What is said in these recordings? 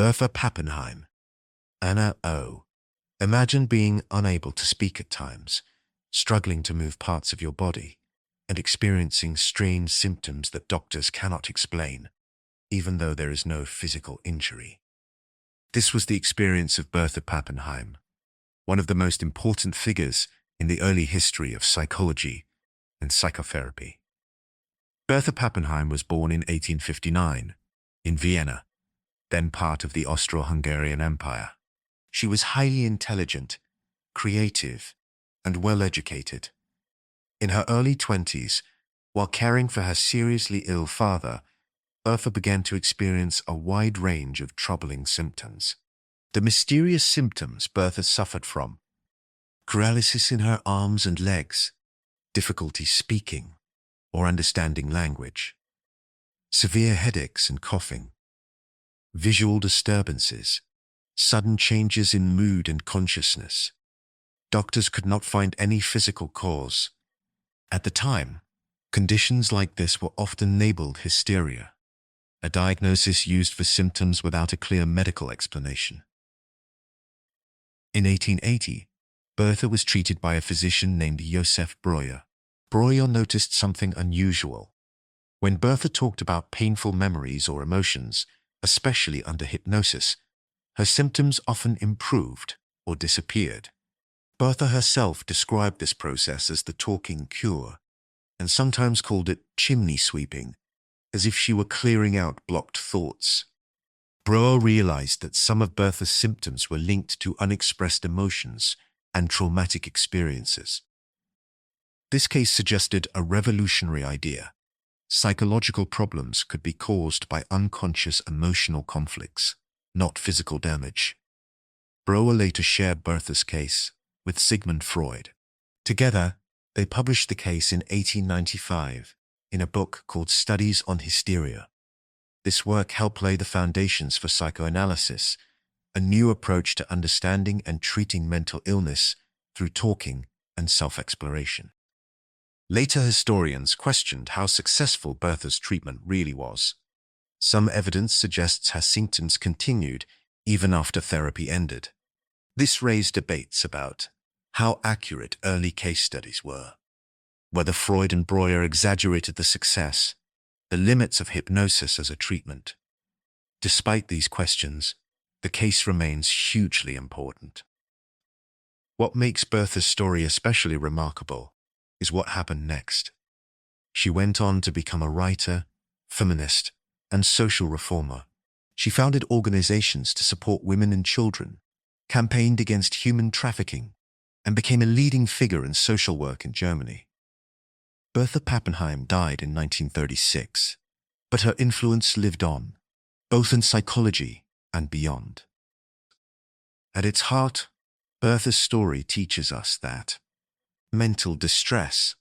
Bertha Pappenheim. Anna O. Imagine being unable to speak at times, struggling to move parts of your body, and experiencing strange symptoms that doctors cannot explain, even though there is no physical injury. This was the experience of Bertha Pappenheim, one of the most important figures in the early history of psychology and psychotherapy. Bertha Pappenheim was born in 1859 in Vienna, then part of the Austro-Hungarian Empire. She was highly intelligent, creative, and well-educated. In her early 20s, while caring for her seriously ill father, Bertha began to experience a wide range of troubling symptoms. The mysterious symptoms Bertha suffered from: paralysis in her arms and legs, difficulty speaking or understanding language, severe headaches and coughing, visual disturbances, sudden changes in mood and consciousness. Doctors could not find any physical cause. At the time, conditions like this were often labeled hysteria, a diagnosis used for symptoms without a clear medical explanation. In 1880, Bertha was treated by a physician named Josef Breuer. Breuer noticed something unusual. When Bertha talked about painful memories or emotions, especially under hypnosis, her symptoms often improved or disappeared. Bertha herself described this process as the talking cure, and sometimes called it chimney sweeping, as if she were clearing out blocked thoughts. Breuer realized that some of Bertha's symptoms were linked to unexpressed emotions and traumatic experiences. This case suggested a revolutionary idea. Psychological problems could be caused by unconscious emotional conflicts, not physical damage. Breuer later shared Bertha's case with Sigmund Freud. Together, they published the case in 1895 in a book called Studies on Hysteria. This work helped lay the foundations for psychoanalysis, a new approach to understanding and treating mental illness through talking and self-exploration. Later historians questioned how successful Bertha's treatment really was. Some evidence suggests her symptoms continued even after therapy ended. This raised debates about how accurate early case studies were, whether Freud and Breuer exaggerated the success, the limits of hypnosis as a treatment. Despite these questions, the case remains hugely important. What makes Bertha's story especially remarkable is what happened next. She went on to become a writer, feminist, and social reformer. She founded organizations to support women and children, campaigned against human trafficking, and became a leading figure in social work in Germany. Bertha Pappenheim died in 1936, but her influence lived on, both in psychology and beyond. At its heart, Bertha's story teaches us that mental distress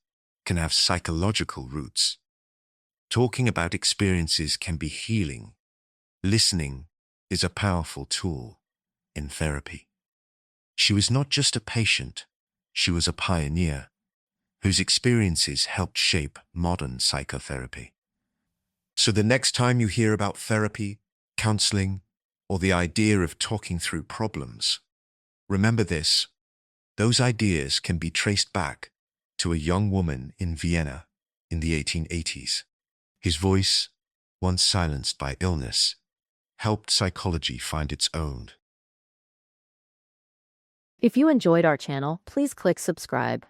can have psychological roots. Talking about experiences can be healing. Listening is a powerful tool in therapy. She was not just a patient, she was a pioneer whose experiences helped shape modern psychotherapy. So the next time you hear about therapy, counseling, or the idea of talking through problems, remember this: those ideas can be traced back to a young woman in Vienna in the 1880s. His voice, once silenced by illness, helped psychology find its own. If you enjoyed our channel, please click subscribe